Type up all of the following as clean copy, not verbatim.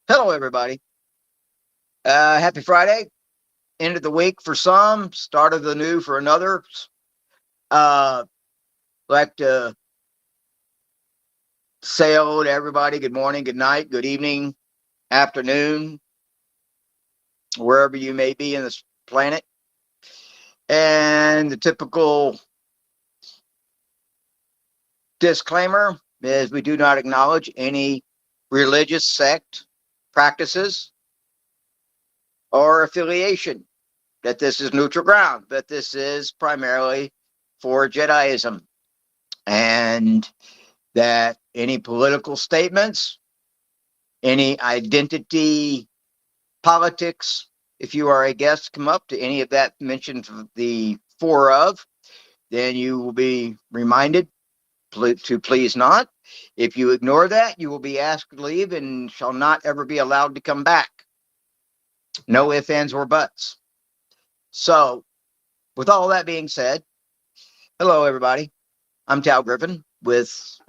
Hello, everybody. Happy Friday. End of the week for some, start of the new for another. Uh, like to say hello to everybody. Good morning, good night, good evening, afternoon, wherever you may be in this planet. And the typical disclaimer is we do not acknowledge any religious sect, practices, or affiliation. That this is neutral ground, that this is primarily for Jediism. And that any political statements, any identity politics, if you are a guest, come up to any of that mentioned the four of, then you will be reminded to please not. If you ignore that, you will be asked to leave and shall not ever be allowed to come back. No ifs, ands, or buts. So, with all that being said, hello everybody. I'm Tal Griffin with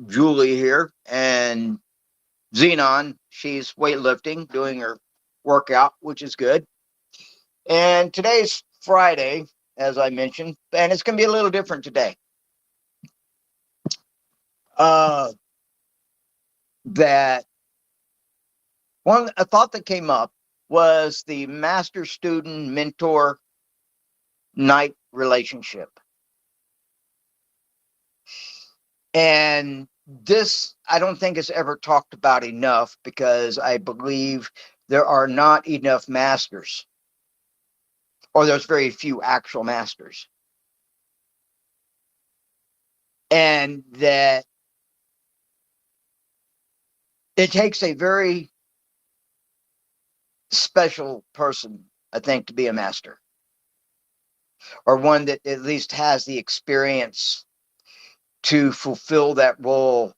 Julie here, and Xenon. She's weightlifting, doing her workout, which is good. And today's Friday, as I mentioned, and it's going to be a little different today. Uh, that a thought that came up was the master student mentor night relationship. And this, I don't think is ever talked about enough because I believe there are not enough masters, or there's very few actual masters. And that it takes a very special person, I think, to be a master, or one that at least has the experience to fulfill that role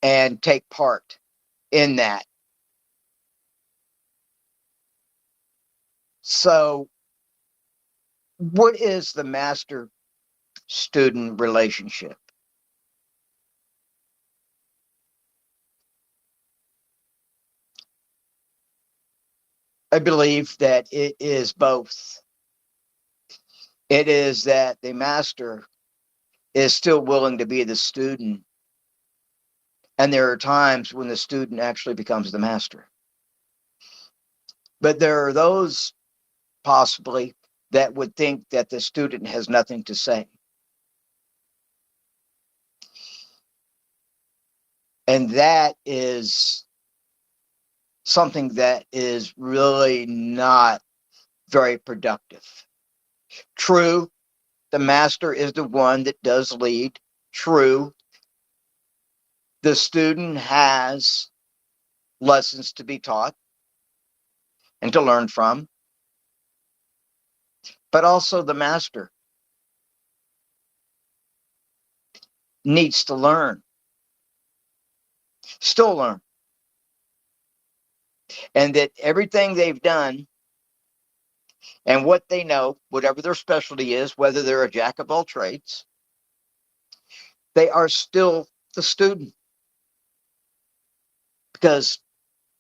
and take part in that. So, what is the master student relationship? I believe that it is both. It is that the master is still willing to be the student, and there are times when the student actually becomes the master. But there are those possibly that would think that the student has nothing to say. And that is something that is really not very productive. True, the master is the one that does lead. True, the student has lessons to be taught and to learn from, but also the master needs to learn, still learn, and that everything they've done and what they know, whatever their specialty is, whether they're a jack of all trades, they are still the student. Because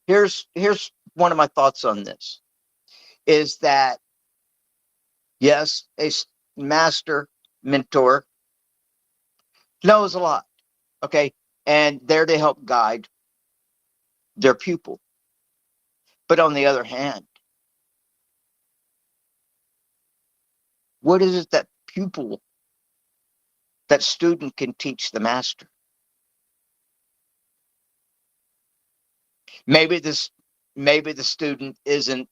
here's one of my thoughts on this is that yes, a master mentor knows a lot, okay, and there to help guide their pupil. But on the other hand, what is it that pupil, that student can teach the master? Maybe this, maybe the student isn't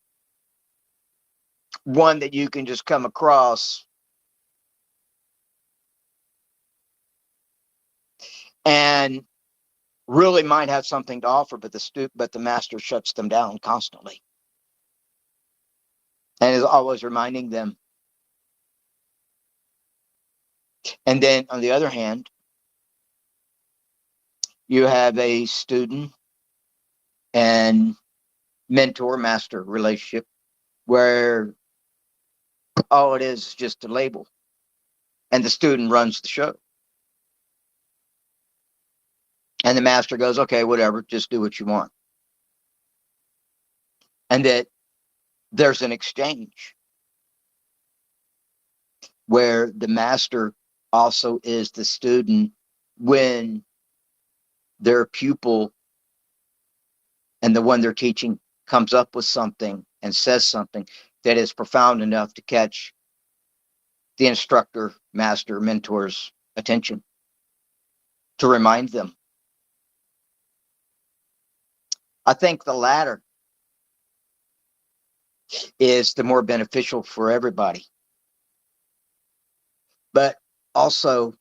one that you can just come across and really might have something to offer, but the master shuts them down constantly and is always reminding them. And then on the other hand, you have a student and mentor master relationship where all it is just a label and the student runs the show. And the master goes, okay, whatever, just do what you want. And that there's an exchange where the master also is the student when their pupil and the one they're teaching comes up with something and says something that is profound enough to catch the instructor, master, mentor's attention, to remind them. I think the latter is the more beneficial for everybody. But also,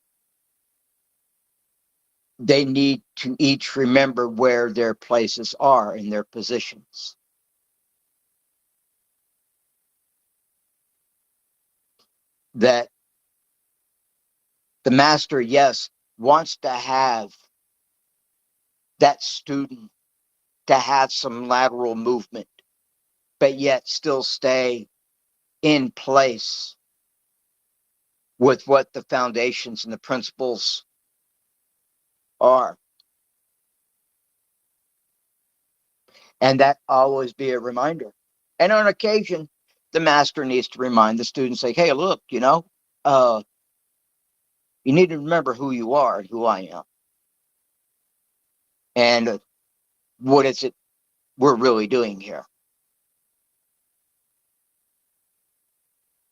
they need to each remember where their places are in their positions. That the master, yes, wants to have that student to have some lateral movement, but yet still stay in place with what the foundations and the principles are. And that always be a reminder. And on occasion, the master needs to remind the students, say, hey, look, you need to remember who you are and who I am. And what is it we're really doing here?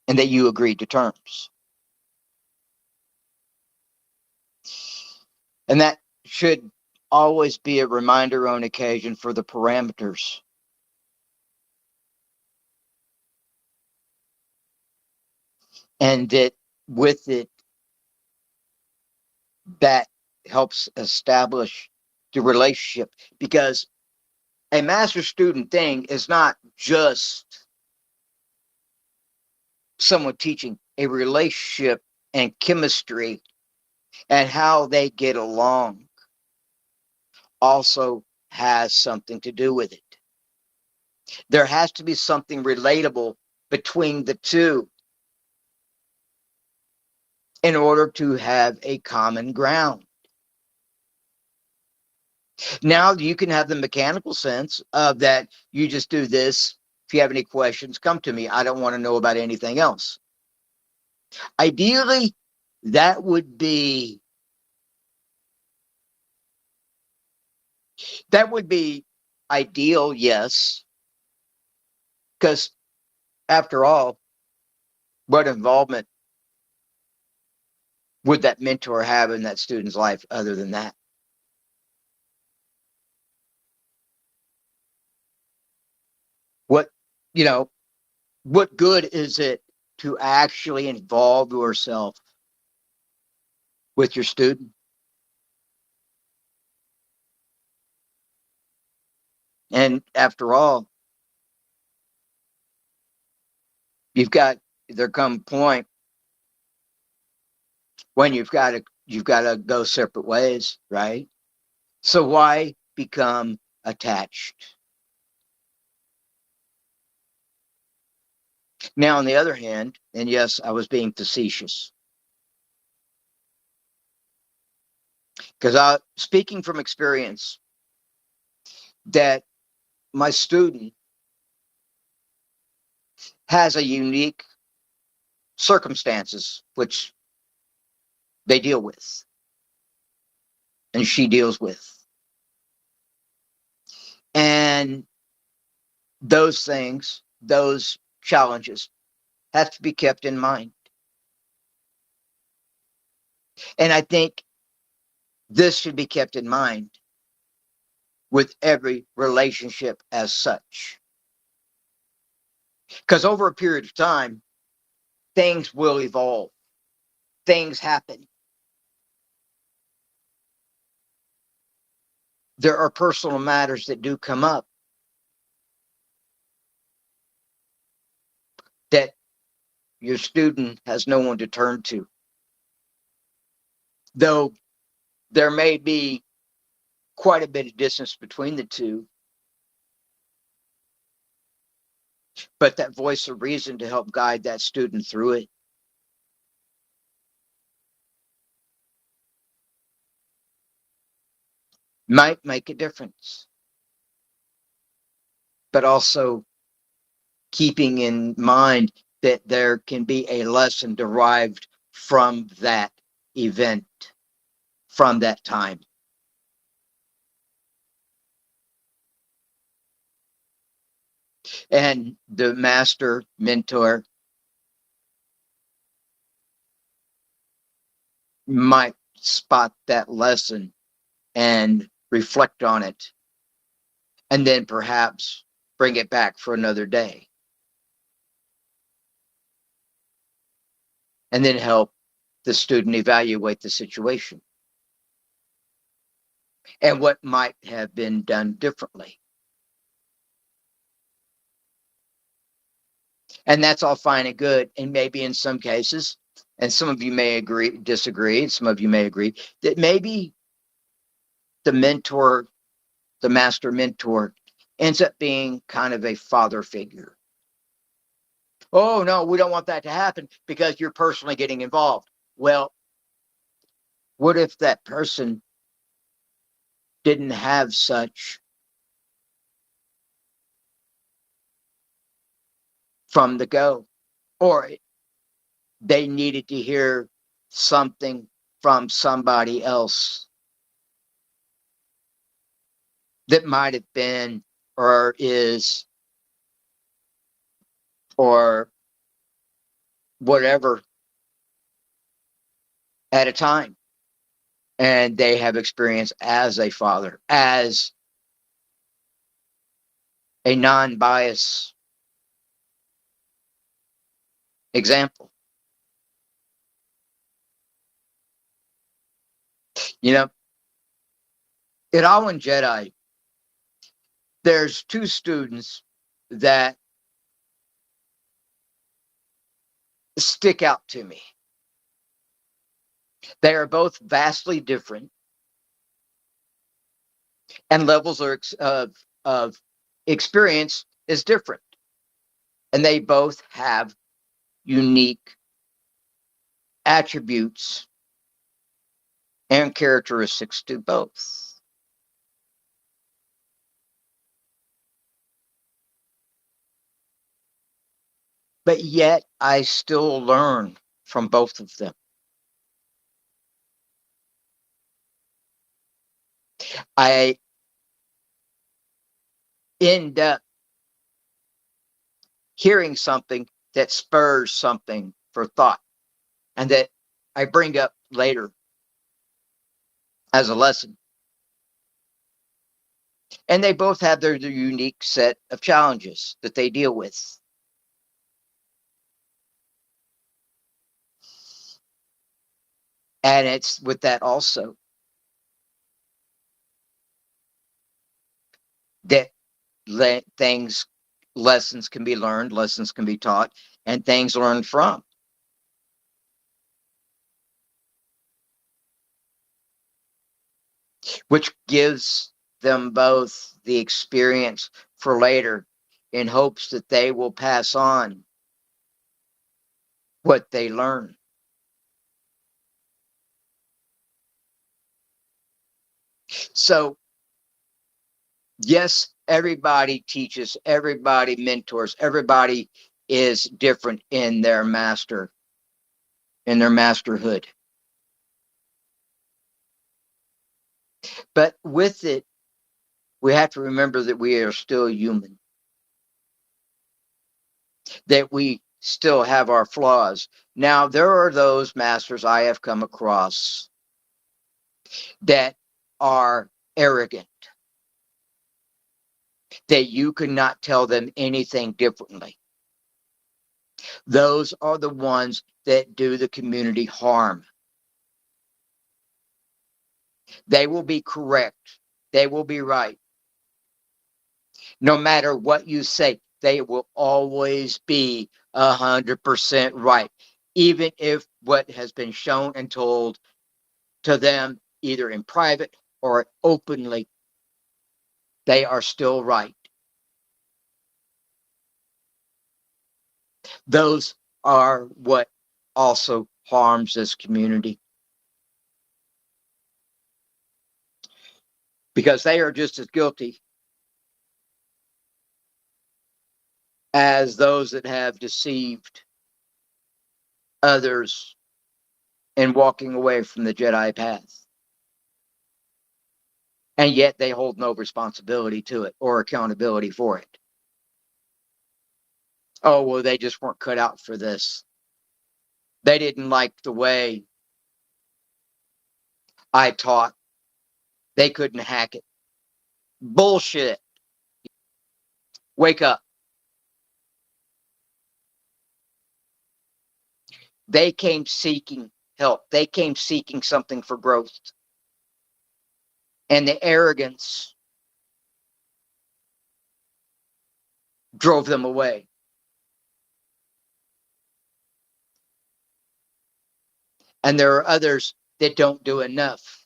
And that you agreed to terms. And that should always be a reminder on occasion for the parameters. And that with it, that helps establish the relationship, because a master student thing is not just someone teaching. A relationship and chemistry and how they get along also has something to do with it. There has to be something relatable between the two in order to have a common ground. Now you can have the mechanical sense of that you just do this. If you have any questions, come to me. I don't want to know about anything else. Ideally, that would be ideal, yes, because after all, what involvement would that mentor have in that student's life other than that? What, you know, what good is it to actually involve yourself with your student? And after all, there come a point when you've got to go separate ways, right? So why become attached? Now, on the other hand, and yes, I was being facetious, because speaking from experience, that my student has a unique circumstances which they deal with and she deals with. And those things, those challenges have to be kept in mind. And I think this should be kept in mind with every relationship as such. Because over a period of time, things will evolve, things happen. There are personal matters that do come up that your student has no one to turn to. Though there may be quite a bit of distance between the two, but that voice of reason to help guide that student through it. might make a difference. But also keeping in mind that there can be a lesson derived from that event, from that time. And the master mentor might spot that lesson and reflect on it, and then perhaps bring it back for another day, and then help the student evaluate the situation and what might have been done differently. And that's all fine and good. And maybe in some cases, and some of you may disagree, and some of you may agree, that maybe the mentor, the master mentor, ends up being kind of a father figure. Oh, no, we don't want that to happen because you're personally getting involved. Well, what if that person didn't have such from the go, or they needed to hear something from somebody else that might have been or is or whatever at a time, and they have experience as a father, as a non-bias example. You know, at Allen Jedi, there's two students that stick out to me. They are both vastly different, and levels of experience is different. And they both have unique attributes and characteristics to both. But yet I still learn from both of them. I end up hearing something that spurs something for thought and that I bring up later as a lesson. And they both have their unique set of challenges that they deal with. And it's with that also that things, lessons can be learned, lessons can be taught, and things learned from. Which gives them both the experience for later in hopes that they will pass on what they learn. So, yes, everybody teaches, everybody mentors, everybody is different in their masterhood. But with it, we have to remember that we are still human, that we still have our flaws. Now, there are those masters I have come across that are arrogant, that you cannot tell them anything differently. Those are the ones that do the community harm. They will be correct. They will be right. No matter what you say, they will always be 100% right. Even if what has been shown and told to them, either in private or openly, they are still right. Those are what also harms this community. because they are just as guilty as those that have deceived others in walking away from the Jedi path. And yet they hold no responsibility to it or accountability for it. Oh, well, they just weren't cut out for this. They didn't like the way I taught. They couldn't hack it. Bullshit. Wake up. They came seeking help. They came seeking something for growth. And the arrogance drove them away. And there are others that don't do enough,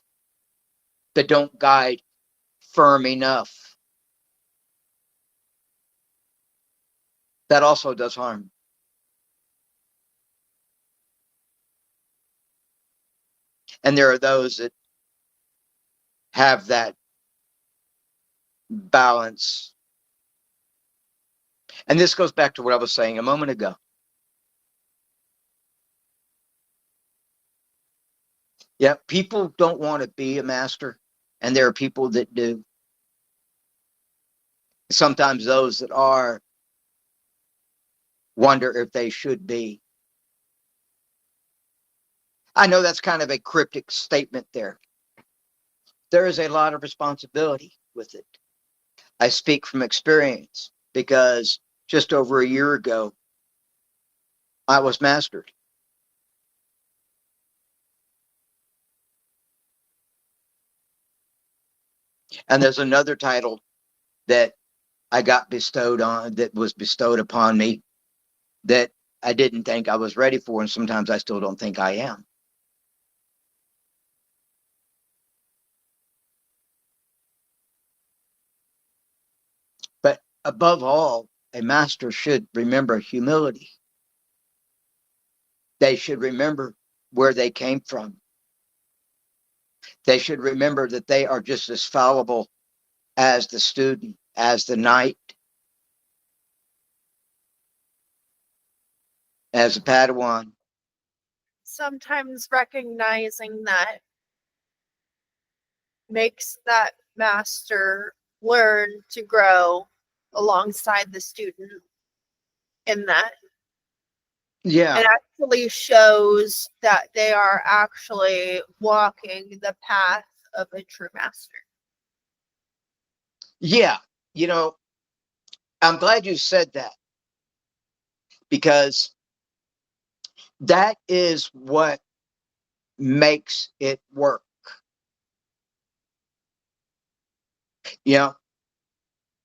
that don't guide firm enough. That also does harm. And there are those that have that balance. And this goes back to what I was saying a moment ago. Yeah, people don't want to be a master, and there are people that do. Sometimes those that are wonder if they should be. I know that's kind of a cryptic statement there. There is a lot of responsibility with it. I speak from experience because just over a year ago, I was mastered. And there's another title that I got bestowed on, that was bestowed upon me, that I didn't think I was ready for, and sometimes I still don't think I am. But above all, a master should remember humility. They should remember where they came from. They should remember that they are just as fallible as the student, as the knight, as a Padawan. Sometimes recognizing that makes that master learn to grow alongside the student in that. Yeah. It actually shows that they are actually walking the path of a true master. Yeah. You know, I'm glad you said that, because that is what makes it work. You know,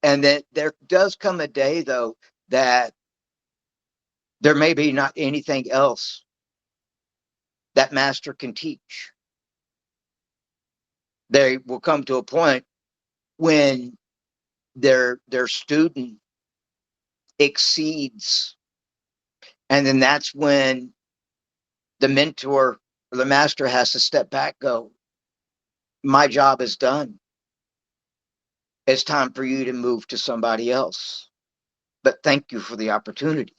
and that there does come a day, though, that there may be not anything else that master can teach. They will come to a point when their student exceeds, and then that's when the mentor or the master has to step back, go, my job is done. It's time for you to move to somebody else. But thank you for the opportunity.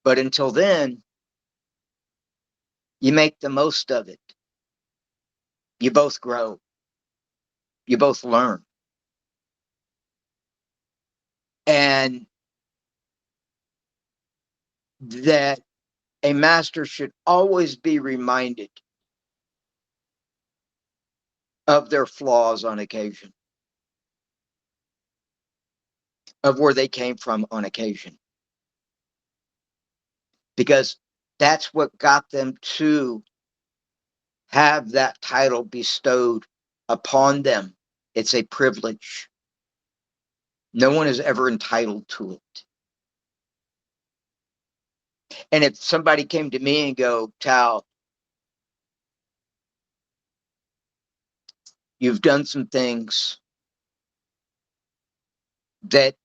But until then, you make the most of it. You both grow. You both learn. And that a master should always be reminded of their flaws on occasion, of where they came from on occasion. Because that's what got them to have that title bestowed upon them. It's a privilege. No one is ever entitled to it. And if somebody came to me and go, Tal, you've done some things that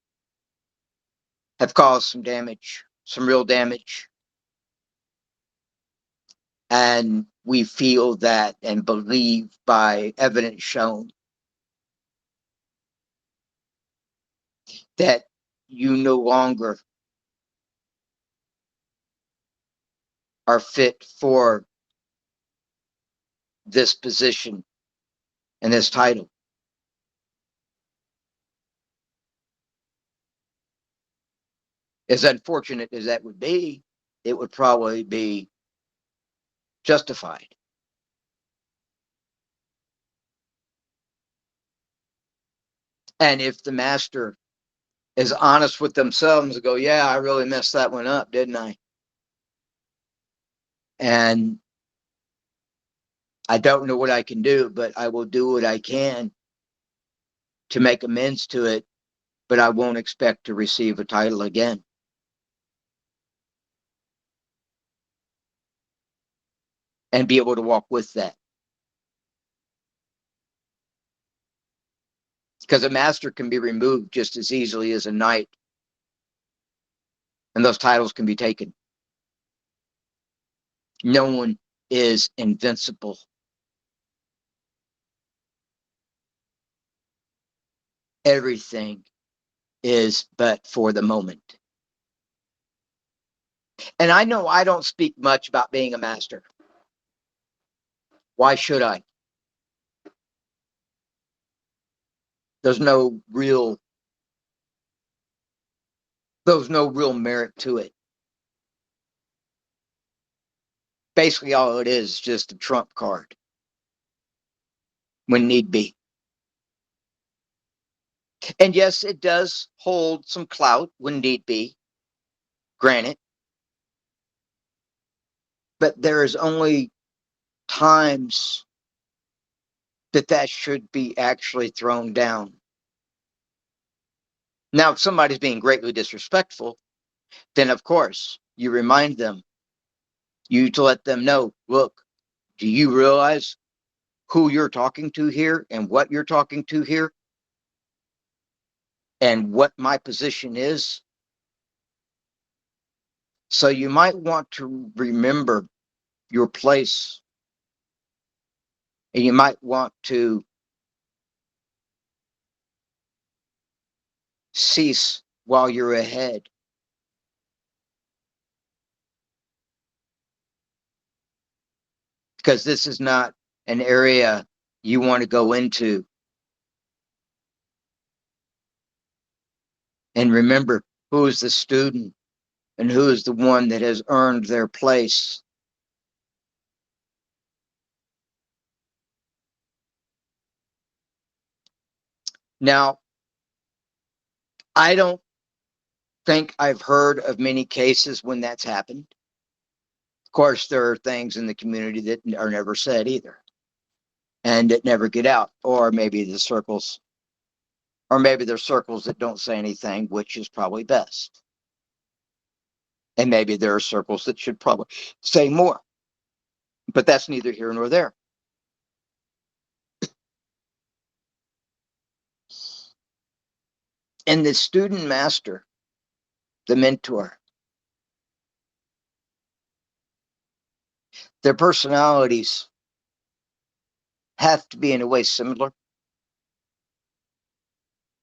have caused some damage, some real damage. And we feel that and believe by evidence shown that you no longer are fit for this position and this title. As unfortunate as that would be, it would probably be justified. And if the master is honest with themselves and go, yeah, I really messed that one up, didn't I? And I don't know what I can do, but I will do what I can to make amends to it, but I won't expect to receive a title again. And be able to walk with that. Because a master can be removed just as easily as a knight. And those titles can be taken. No one is invincible. Everything is but for the moment. And I know I don't speak much about being a master. Why should I? There's no real merit to it. Basically, all it is just a trump card when need be. And yes, it does hold some clout when need be, granted. But there is only times that should be actually thrown down. Now, if somebody's being greatly disrespectful, then of course you remind them, you to let them know, look, do you realize who you're talking to here and what you're talking to here and what my position is? So you might want to remember your place, and you might want to cease while you're ahead. Because this is not an area you want to go into. And remember, who is the student and who is the one that has earned their place. Now, I don't think I've heard of many cases when that's happened. Of course, there are things in the community that are never said either, and that never get out, or maybe there's circles that don't say anything, which is probably best. And maybe there are circles that should probably say more, but that's neither here nor there. And the student master, the mentor, their personalities have to be in a way similar,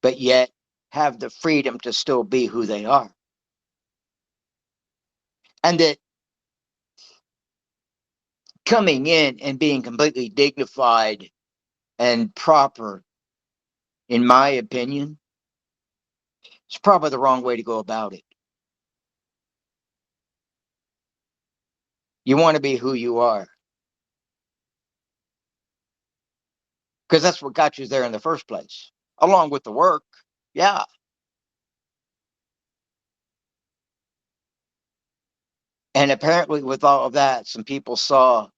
but yet have the freedom to still be who they are. And that coming in and being completely dignified and proper, in my opinion, is probably the wrong way to go about it. You want to be who you are, because that's what got you there in the first place, along with the work. Yeah. And apparently, with all of that, some people saw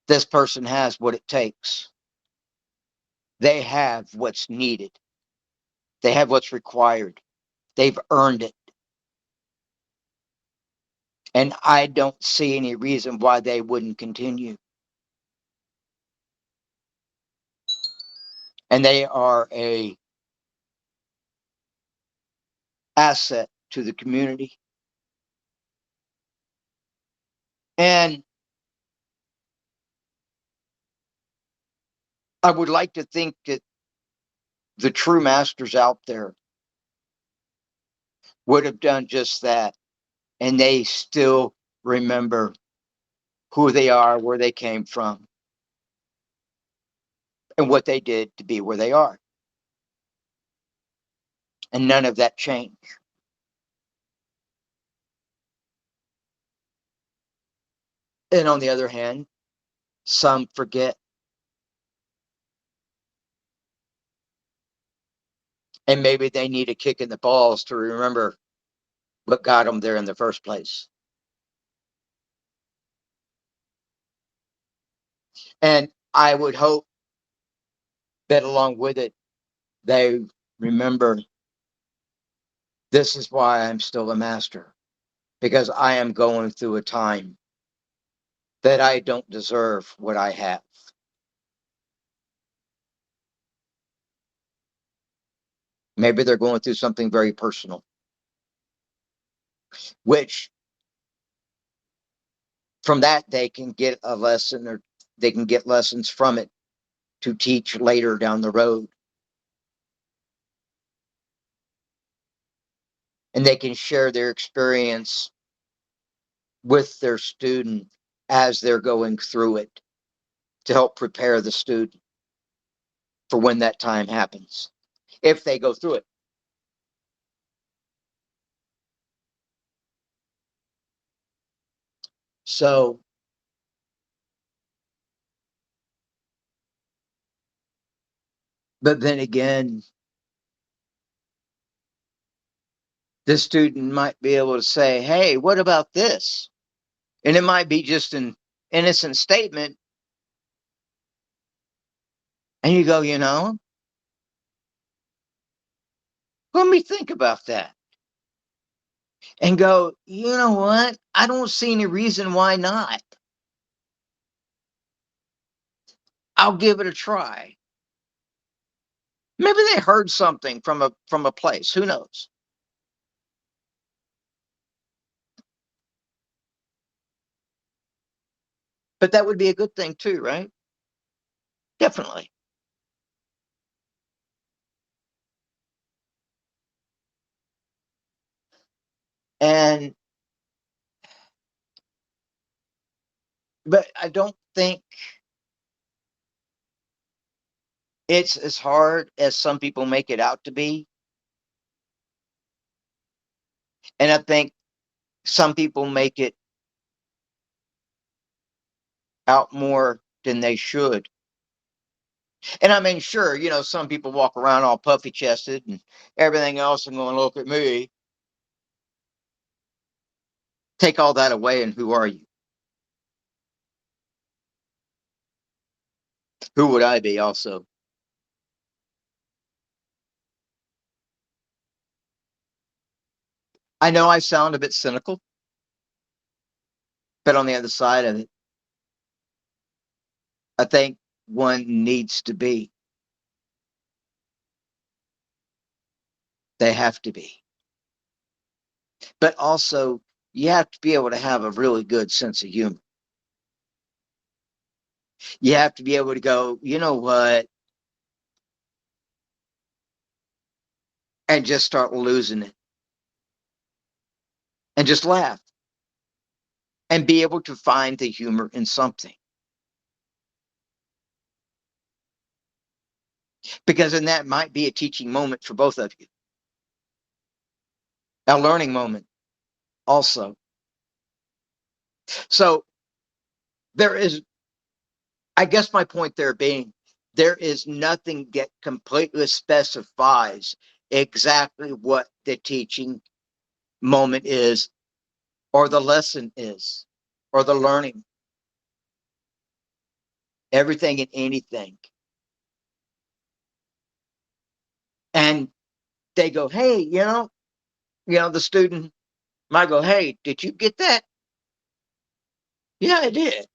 this person has what it takes. They have what's needed. They have what's required. They've earned it. And I don't see any reason why they wouldn't continue. And they are a asset to the community. And I would like to think that the true masters out there would have done just that. And they still remember who they are, where they came from, and what they did to be where they are. And none of that changed. And on the other hand, some forget. And maybe they need a kick in the balls to remember what got them there in the first place. And I would hope that along with it, they remember this is why I'm still a master, because I am going through a time that I don't deserve what I have. Maybe they're going through something very personal, which from that they can get a lesson, or they can get lessons from it to teach later down the road. And they can share their experience with their student as they're going through it to help prepare the student for when that time happens, if they go through it. So, but then again, the student might be able to say, hey, what about this? And it might be just an innocent statement. And you go, let me think about that. And go, you know what? I don't see any reason why not. I'll give it a try. Maybe they heard something from a place. Who knows? But that would be a good thing too, right? Definitely. And but I don't think it's as hard as some people make it out to be. And I think some people make it out more than they should. And I mean, sure, some people walk around all puffy chested and everything else and going, look at me. Take all that away, and who are you? Who would I be also? I know I sound a bit cynical, but on the other side of it, I think one needs to be. They have to be. But also, you have to be able to have a really good sense of humor. You have to be able to go, you know what? And just start losing it and just laugh and be able to find the humor in something. Because then that might be a teaching moment for both of you, a learning moment also. So there is, I guess my point there being, there is nothing that completely specifies exactly what the teaching moment is, or the lesson is, or the learning. Everything and anything. And they go, hey, the student might go, hey, did you get that? Yeah, I did.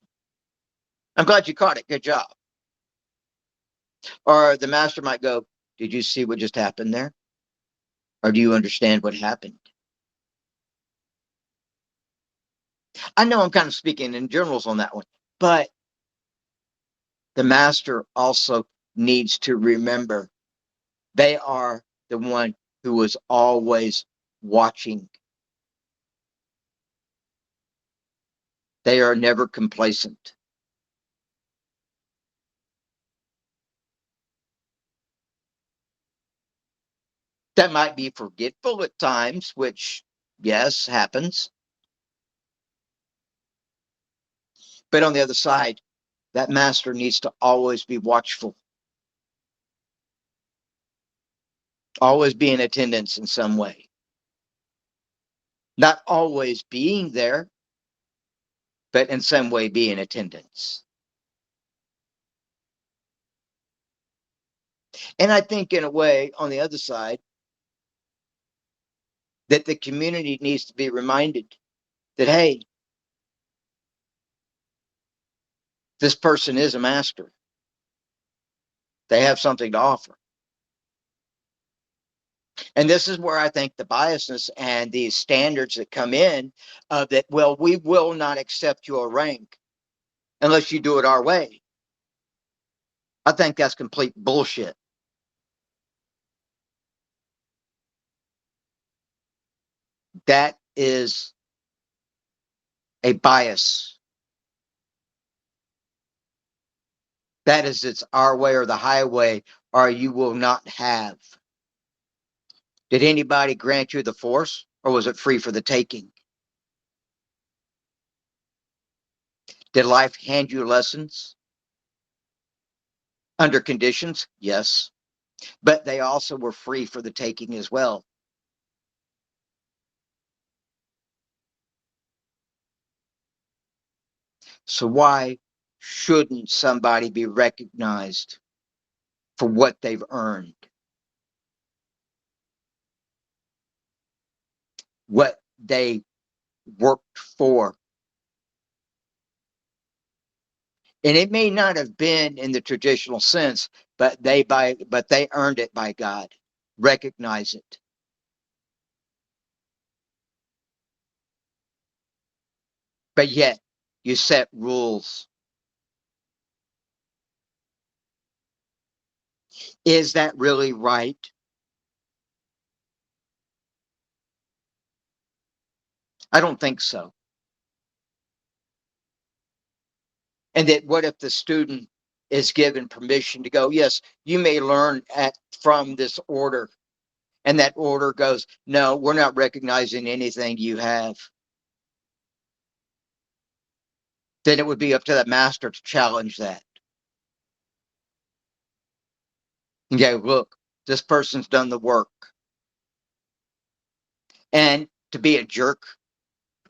I'm glad you caught it. Good job. Or the master might go, did you see what just happened there? Or do you understand what happened? I know I'm kind of speaking in generals on that one, but the master also needs to remember they are the one who is always watching. They are never complacent. That might be forgetful at times, which, yes, happens. But on the other side, that master needs to always be watchful, always be in attendance in some way. Not always being there, but in some way be in attendance. And I think, in a way, on the other side, that the community needs to be reminded that, hey, this person is a master. They have something to offer. And this is where I think the biasness and these standards that come in that, well, we will not accept your rank unless you do it our way. I think that's complete bullshit. That is a bias. That is, it's our way or the highway, or you will not have. Did anybody grant you the force, or was it free for the taking? Did life hand you lessons? Under conditions? Yes. But they also were free for the taking as well. So why shouldn't somebody be recognized for what they've earned? What they worked for? And it may not have been in the traditional sense, but they earned it by God. Recognize it. But yet you set rules. Is that really right? I don't think so. And that what if the student is given permission to go, yes, you may learn from this order. And that order goes, no, we're not recognizing anything you have. Then it would be up to that master to challenge that. And go, look, this person's done the work. And to be a jerk,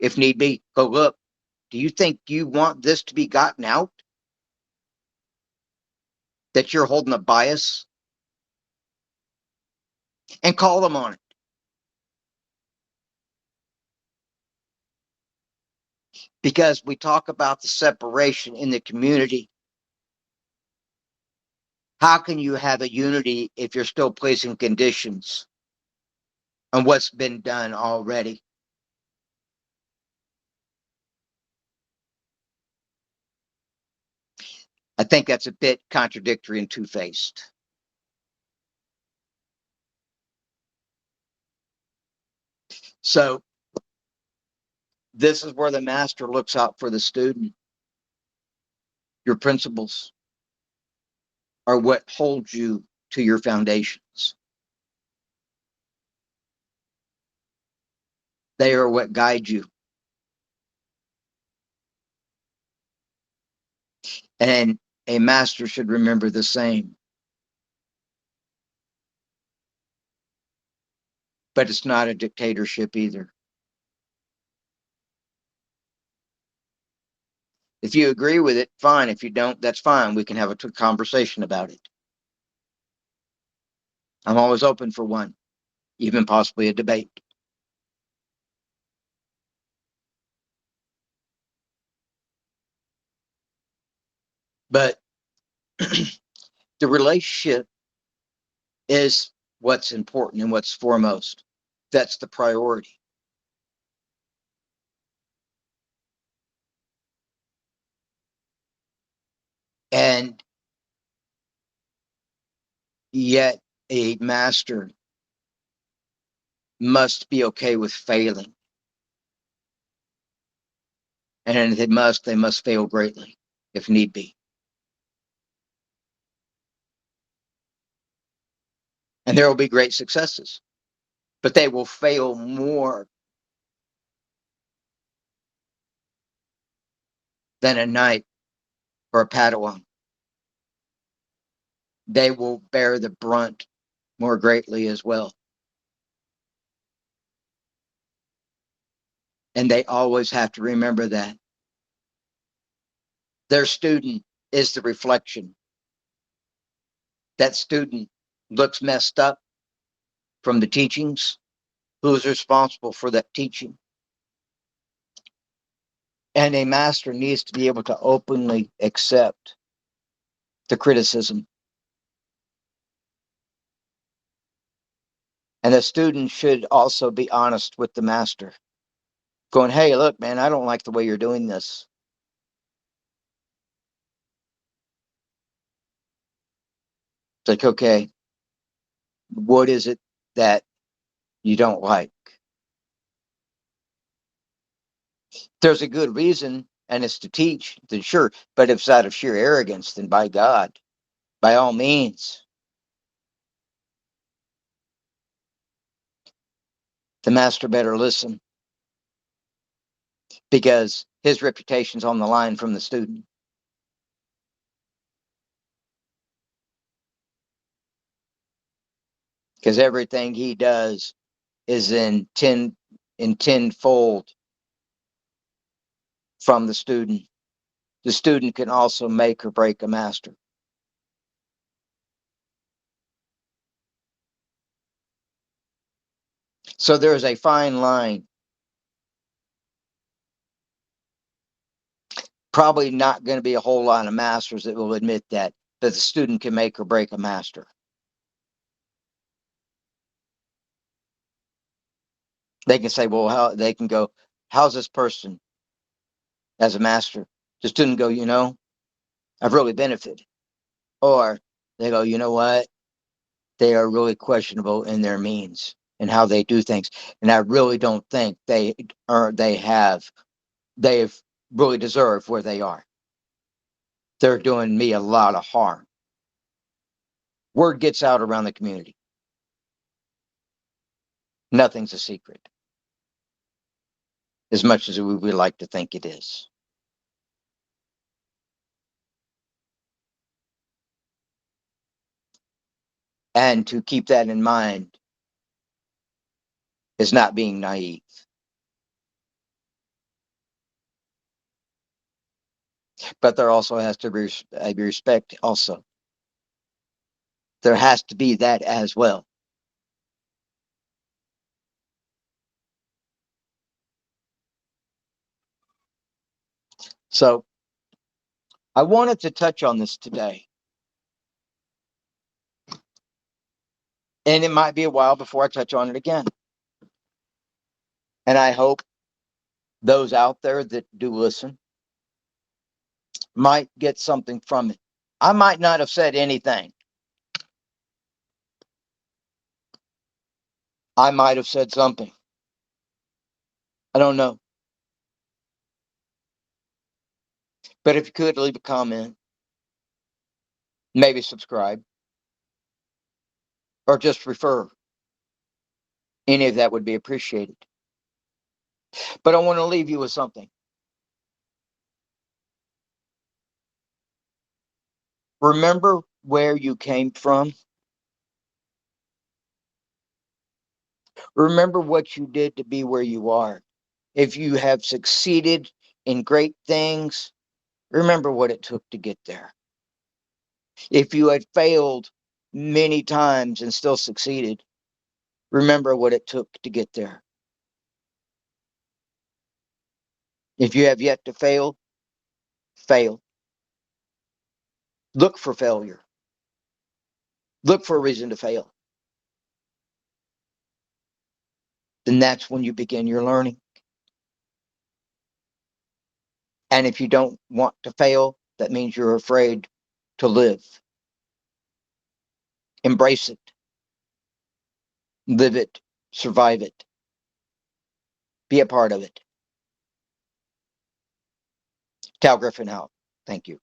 if need be, go, look, do you think you want this to be gotten out? That you're holding a bias? And call them on it. Because we talk about the separation in the community. How can you have a unity if you're still placing conditions on what's been done already? I think that's a bit contradictory and two-faced. So this is where the master looks out for the student. Your principles are what holds you to your foundations. They are what guide you. And a master should remember the same. But it's not a dictatorship either. If you agree with it, fine. If you don't, that's fine. We can have a conversation about it. I'm always open for one, even possibly a debate. But the relationship is what's important and what's foremost. That's the priority. And yet a master must be okay with failing. And if they must fail greatly, if need be. And there will be great successes, but they will fail more than a knight or a Padawan. They will bear the brunt more greatly as well. And they always have to remember that. Their student is the reflection. That student looks messed up from the teachings. Who is responsible for that teaching? And a master needs to be able to openly accept the criticism. And the student should also be honest with the master, going, hey, look, man, I don't like the way you're doing this. It's like, okay, what is it that you don't like? There's a good reason, and it's to teach, then sure. But if it's out of sheer arrogance, then by God, by all means, the master better listen, because his reputation's on the line from the student. Because everything he does is in tenfold from the student. The student can also make or break a master. So there's a fine line. Probably not going to be a whole lot of masters that will admit that the student can make or break a master. They can say, well, they can go, how's this person as a master? The student go, I've really benefited. Or they go, you know what? They are really questionable in their means and how they do things. And I really don't think they have really deserved where they are. They're doing me a lot of harm. Word gets out around the community. Nothing's a secret, as much as we would like to think it is. And to keep that in mind is not being naive. But there also has to be respect also. There has to be that as well. So I wanted to touch on this today. And it might be a while before I touch on it again. And I hope those out there that do listen might get something from it. I might not have said anything. I might have said something. I don't know. But if you could leave a comment, maybe subscribe, or just refer, any of that would be appreciated. But I want to leave you with something. Remember where you came from. Remember what you did to be where you are. If you have succeeded in great things, remember what it took to get there. If you had failed many times and still succeeded, remember what it took to get there. If you have yet to fail, fail. Look for failure. Look for a reason to fail. Then that's when you begin your learning. And if you don't want to fail, that means you're afraid to live. Embrace it. Live it. Survive it. Be a part of it. Cal Griffin out. Thank you.